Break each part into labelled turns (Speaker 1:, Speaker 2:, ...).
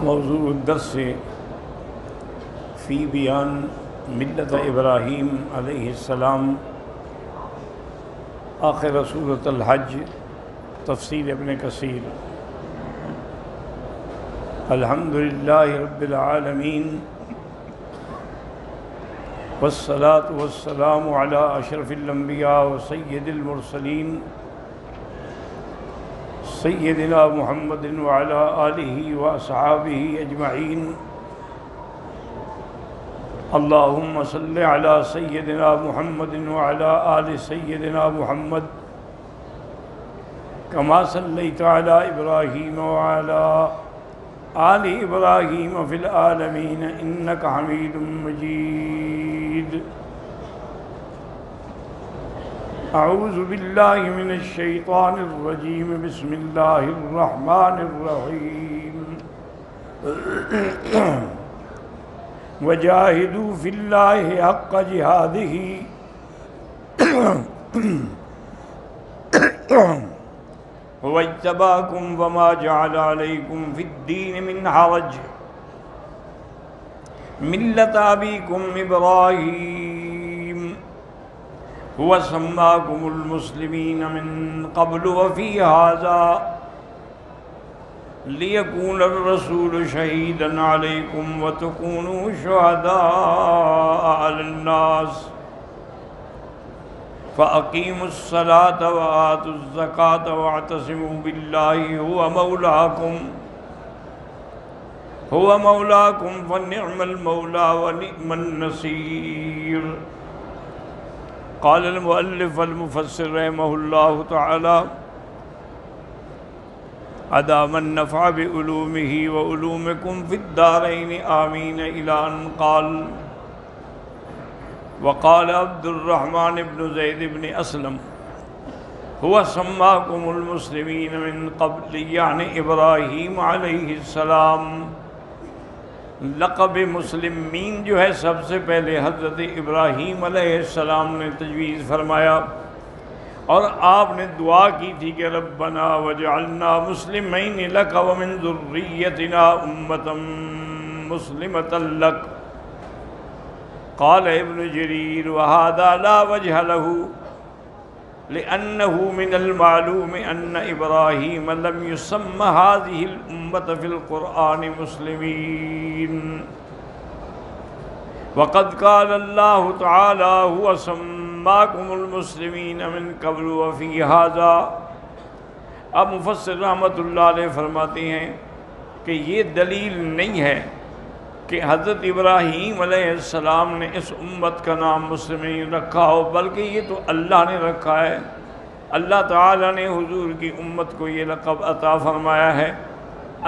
Speaker 1: موضوع الدرس فی بیان ملت ابراہیم علیہ السلام آخر سورۃ الحج تفسیر ابن کثیر۔ الحمدللہ رب العالمین والصلاة والسلام علی اشرف الانبیاء وسید المرسلین سیدنا محمد وعلی آلہ واصحابہ اجمعین۔ اللہم صل علی سیدنا محمد وعلی آل سیدنا محمد کما صلیت علی ابراہیم وعلی آل ابراہیم فی العالمین انک حمید مجید۔ اعوذ باللہ من الشیطان الرجیم، بسم اللہ الرحمن الرحیم۔ وجاہدوا فی اللہ حق جہادہ هو اجتباکم وما جعل علیکم فی الدین من حرج ملت ابیکم ابراہیم هو سماکم المسلمین من قبل وفی ھذا لیکون الرسول شہیدا علیکم وتکونوا شہداء علی الناس فأقیموا الصلاة وآتوا الزکاة واعتصموا باللہ هو مولاکم فنعم المولا ونعم النصیر۔ قال المؤلف المفسر رحمہ اللہ تعالی ادام النفع بعلومہ وعلومکم فی الدارین آمین الی ان قال وقال عبد الرحمن بن زید بن اسلم هو سماکم المسلمین من قبل، یعنی ابراہیم علیہ السلام۔ لقب مسلمین جو ہے سب سے پہلے حضرت ابراہیم علیہ السلام نے تجویز فرمایا، اور آپ نے دعا کی تھی کہ ربنا وجعلنا مسلمین لک ومن ذریتنا امۃ مسلمۃ لک۔ قال ابن جریر وهذا لا وجہ له لأنه من المعلوم أن إبراهيم لم يسمى هذه الأمة في القرآن مسلمين، وقد قال الله تعالى هو سماكم المسلمين من قبل وفي هذا۔ اب مفسر رحمۃ اللہ علیہ فرماتے ہیں کہ یہ دلیل نہیں ہے کہ حضرت ابراہیم علیہ السلام نے اس امت کا نام مسلمین رکھا ہو، بلکہ یہ تو اللہ نے رکھا ہے۔ اللہ تعالیٰ نے حضور کی امت کو یہ لقب عطا فرمایا ہے۔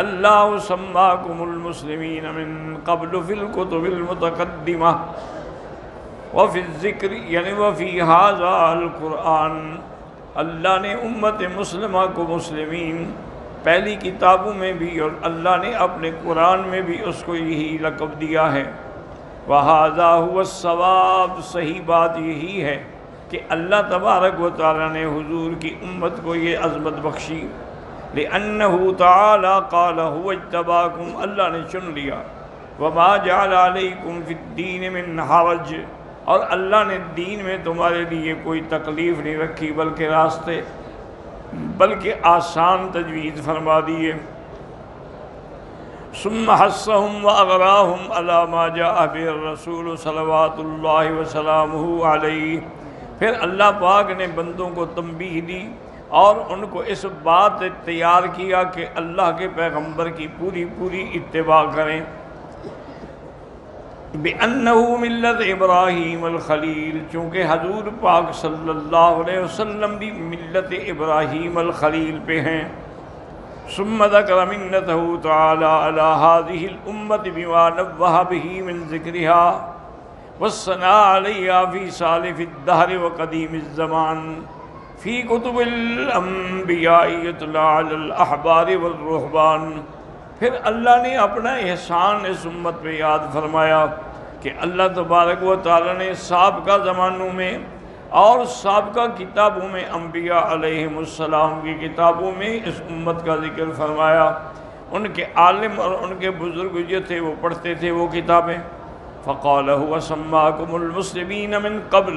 Speaker 1: اللہ سماکم المسلمین من قبل فی الکتب المتقدمہ وفی الذکر، یعنی وفی ھذا القرآن۔ اللہ نے امت مسلمہ کو مسلمین پہلی کتابوں میں بھی اور اللہ نے اپنے قرآن میں بھی اس کو یہی لقب دیا ہے۔ وَهَذَا هُوَ الصَّوَابُ، صحیح بات یہی ہے کہ اللہ تبارک و تعالیٰ نے حضور کی امت کو یہ عظمت بخشی۔ لِأَنَّهُ تَعَالَى قَالَ هُوَ اجْتَبَاكُمْ، اللہ نے چن لیا۔ وَمَا جَعَلَ عَلَيْكُمْ فِي الدِّينِ مِنْ حَرَجٍ، اور اللہ نے دین میں تمہارے لیے کوئی تکلیف نہیں رکھی، بلکہ آسان تجویز فرما دیے۔ ثم حثهم واغراهم على ما جاء به الرسول صلوات اللہ وسلامہ علیہ، پھر اللہ پاک نے بندوں کو تنبیہ دی اور ان کو اس بات تیار کیا کہ اللہ کے پیغمبر کی پوری اتباع کریں۔ بِأَنَّهُ مِلَّةِ إِبْرَاهِيمَ الْخَلِيلِ، چونکہ حضور پاک صلی اللہ علیہ وسلم بھی ملت ابراہیم الخلیل پہ ہیں۔ ثم ذكر منته تعالى على هذه الأمة بما نبه به من ذكرها والثناء عليها في سالف الدهر وقديم الزمان في كتب الأنبياء يتلى على الأحبار والرهبان۔ پھر اللہ نے اپنا احسان اس امت پہ یاد فرمایا کہ اللہ تبارک و تعالی نے سابقہ زمانوں میں اور سابقہ کتابوں میں انبیاء علیہم السلام کی کتابوں میں اس امت کا ذکر فرمایا۔ ان کے عالم اور ان کے بزرگ جو تھے وہ پڑھتے تھے وہ کتابیں. فقال هو سماکم المسلمین من قبل،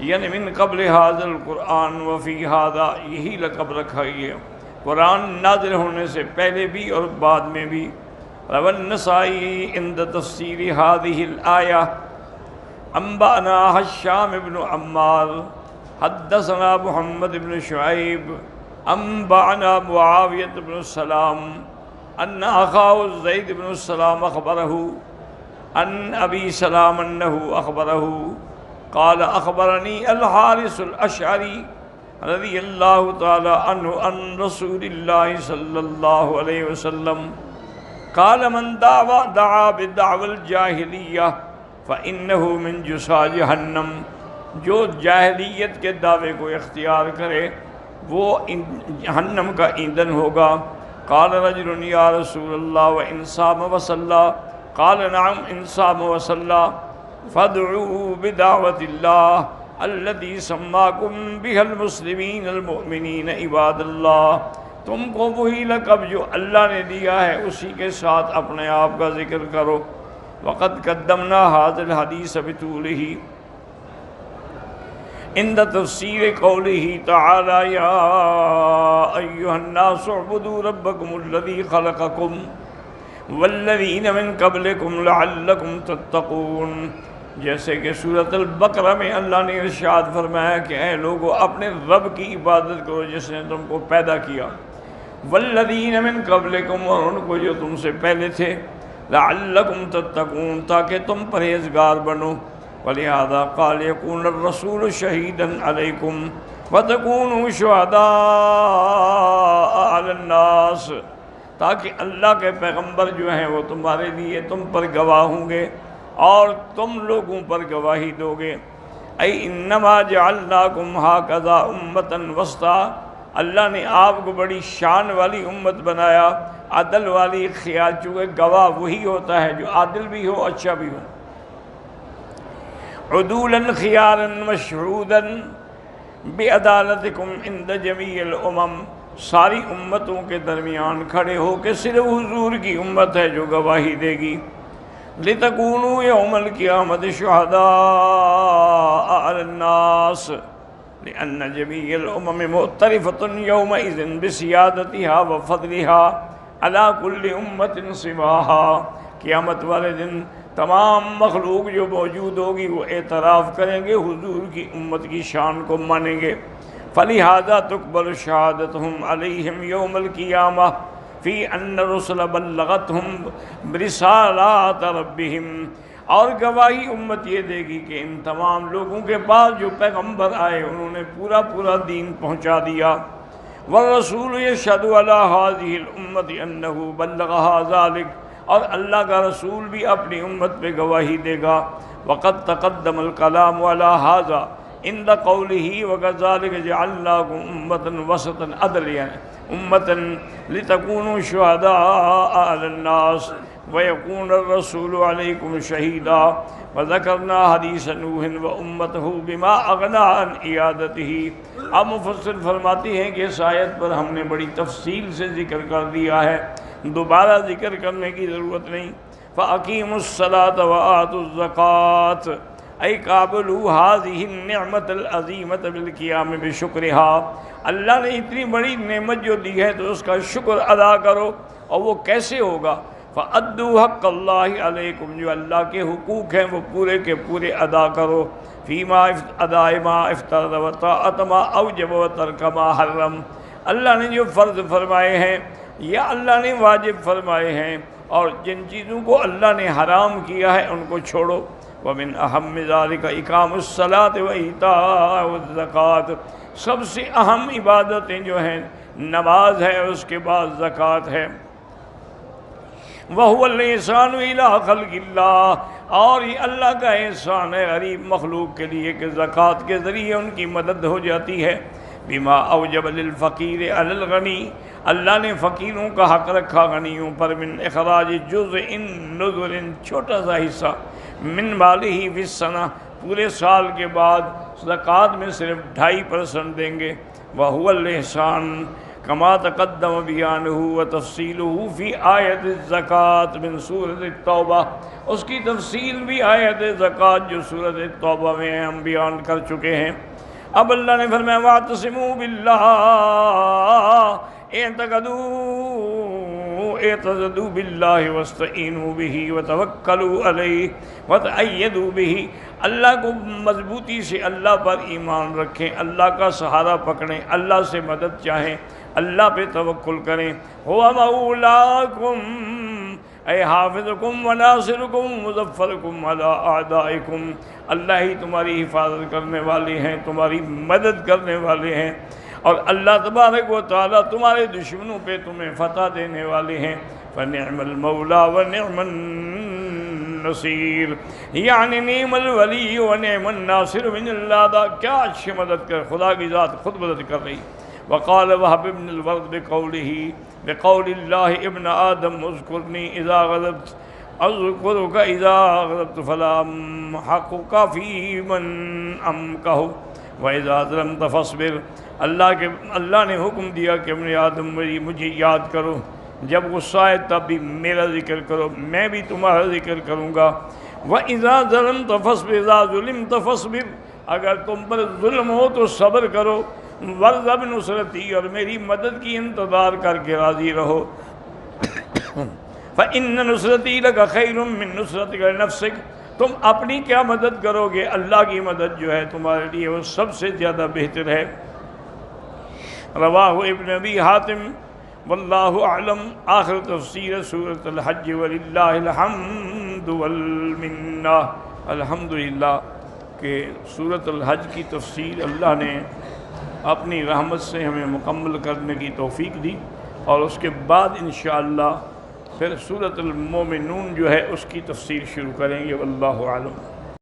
Speaker 1: یعنی من قبل هذا القرآن وفی هذا، یہی لقب رکھا گیا قرآن نازل ہونے سے پہلے بھی اور بعد میں بھی. روى النسائی عند تفسیر هذه الآیہ انبأنا هشام بن عمار حدثنا محمد بن شعیب انبأنا معاویۃ بن السلام ان اخاه زید بن السلام اخبره ان ابی سلام انه اخبره قال اخبرني الحارث الاشعری رضی اللہ تعالی عنہ عن رسول اللہ صلی اللہ علیہ وسلم قال من دعا بدعوى الجاہلیہ فإنه من جسا جہنم، جو جاہلیت کے دعوے کو اختیار کرے وہ جہنم کا ایندھن ہوگا. قال رجل یا رسول اللہ وإن صام وصلى قال نعم إن صام وصلى فادعوا بدعوة الله التي سماكم بها المسلمين المؤمنين عباد اللہ. تم کو وہی لقب جو اللہ نے دیا ہے اسی کے ساتھ اپنے آپ کا ذکر کرو. وقد قدمنا هذا الحديث بطوله عند تفسیر قوله تعالی یا ایها الناس اعبدوا ربکم الذی خلقکم والذین من قبلکم لعلکم تتقون. جیسے کہ سورۃ البقرہ میں اللہ نے ارشاد فرمایا کہ اے لوگو اپنے رب کی عبادت کرو جس نے تم کو پیدا کیا، والذین من قبلکم، اور ان کو جو تم سے پہلے تھے، لعلکم تتقون، تاکہ تم پرہیزگار بنو. ولہذا قال یکون الرسول شہیدا علیکم وتکونوا شہداء علی الناس، تاکہ اللہ کے پیغمبر جو ہیں وہ تمہارے لیے تم پر گواہ ہوں گے اور تم لوگوں پر گواہی دو گے. ای انما جعلناکم ہاکذا امۃ وسطا، اللہ نے آپ کو بڑی شان والی امت بنایا، عدل والی خیال، چونکہ گواہ وہی ہوتا ہے جو عادل بھی ہو اچھا بھی ہو. عدولا خیارا مشہودا بعدالتکم عند جمیع الامم، ساری امتوں کے درمیان کھڑے ہو کے صرف حضور کی امت ہے جو گواہی دے گی. لتکونوا یوم القیامت شہداء علی الناس لأن جميع الأمم معترفة يومئذ بسيادتها وفضلها على كل أمة سواها. قیامت والے دن تمام مخلوق جو موجود ہوگی وہ اعتراف کریں گے، حضور کی امت کی شان کو مانیں گے. فلہذا تقبل شہادتهم علیہم یوم القیامہ فی ان الرسل بلغتهم برسالات ربهم، اور گواہی امت یہ دے گی کہ ان تمام لوگوں کے پاس جو پیغمبر آئے انہوں نے پورا دین پہنچا دیا. والرسول یشہد علی هذه الامة انه بلغها ذلك، اور اللہ کا رسول بھی اپنی امت پہ گواہی دے گا. وقد تقدم الکلام علی هذا عند قوله وكذلك جعلناكم امة وسطا عدلا امة لتكونوا شهداء على الناس ويكون الرسول عليكم شهيدا. وذكرنا حديث نوح وامته بما اغنى عن عيادته. اب مفسر فرماتی ہیں کہ اس آیت پر ہم نے بڑی تفصیل سے ذکر کر دیا ہے، دوبارہ ذکر کرنے کی ضرورت نہیں. فَأَقِيمُوا الصَّلَاةَ وَآتُوا الزَّكَاةَ اے قابلوا هذه النعمت العظیمت بالقیام بشکرها، اللہ نے اتنی بڑی نعمت جو دی ہے تو اس کا شکر ادا کرو. اور وہ کیسے ہوگا؟ فَأَدُّوا حَقَّ اللَّهِ عَلَيْكُمْ، جو اللہ کے حقوق ہیں وہ پورے کے پورے ادا کرو. فیما اداء ما افترض وطاعت ما اوجب وترک ما حرم، اللہ نے جو فرض فرمائے ہیں یا اللہ نے واجب فرمائے ہیں اور جن چیزوں کو اللہ نے حرام کیا ہے ان کو چھوڑو. ومن اہم ذالک اقام الصلاۃ و ایتاء الزکوٰۃ، سب سے اہم عبادتیں جو ہیں نماز ہے، اس کے بعد زکوٰۃ ہے. وَهُوَ الْإِحْسَانُ إِلَىٰ خَلْقِ اللَّهِ، اور یہ اللہ کا احسان ہے غریب مخلوق کے لیے کہ زکوٰۃ کے ذریعے ان کی مدد ہو جاتی ہے. بما اوجب للفقیر علی الغنی، اللہ نے فقیروں کا حق رکھا غنیوں پر، من اخراج جزء نذر، چھوٹا سا حصہ، من مالہ فی السنہ، پورے سال کے بعد زکوٰۃ میں صرف 2.5% دیں گے. وَهُوَ الْإِحْسَانُ کما تقدم بیانہ و تفصیلہ فی آیت الزکوٰۃ من سورۃ التوبہ، اس کی تفصیل بھی آیت زکوٰۃ جو سورۃ التوبہ میں ہم بیان کر چکے ہیں۔ اب اللہ نے فرمایا واعتصموا باللہ اعتضدوا باللہ واستعینوا بہ وتوکلوا علیہ وتأیدوا بہ، اللہ کو مضبوطی سے اللہ پر ایمان رکھیں، اللہ کا سہارا پکڑیں، اللہ سے مدد چاہیں، اللہ پہ توکل کریں۔ هو مولاکم اے حافظکم وناصرکم مظفرکم علی اعدائکم، اللہ ہی تمہاری حفاظت کرنے والے ہیں، تمہاری مدد کرنے والے ہیں، اور اللہ تبارک و تعالیٰ تمہارے دشمنوں پہ تمہیں فتح دینے والے ہیں۔ فنعم المولا ونعم النصیر، یعنی نعم الولی ونعم الناصر من اللہ دا، کیا اچھی مدد کر، خدا کی ذات خود مدد کر رہی۔ وقال وهب بن الورد بقول اللہ ابن آدم اذکرنی اذا غضبت اذکرک اذا غضبت فلا امحقک فی من امکہ وَإِذَا ظَلَمْتَ فَاصْبِرْ، اللہ نے حکم دیا کہ ابن آدم مجھے یاد کرو، جب غصہ آئے تب بھی میرا ذکر کرو، میں بھی تمہارا ذکر کروں گا۔ وَإِذَا ظَلَمْتَ فَاصْبِرْ، إِذَا ظُلِمْتَ فَاصْبِرْ، اگر تم پر ظلم ہو تو صبر کرو، وَارْضَ بِنُصْرَتِي، اور میری مدد کی انتظار کر کے راضی رہو۔ فَإِنَّ نُصْرَتِي لَكَ خَيْرٌ مِّن نُصْرَتِكَ لِنَفْسِكَ، تم اپنی کیا مدد کرو گے، اللہ کی مدد جو ہے تمہارے لیے وہ سب سے زیادہ بہتر ہے۔ رواہ ابن ابی حاتم واللہ اعلم۔ آخر تفسیر سورۃ الحج وللہ الحمد والمنہ۔ الحمدللہ کہ سورۃ الحج کی تفسیر اللہ نے اپنی رحمت سے ہمیں مکمل کرنے کی توفیق دی، اور اس کے بعد انشاءاللہ پھر سورۃ المومنون جو ہے اس کی تفسیر شروع کریں گے، واللہ اعلم۔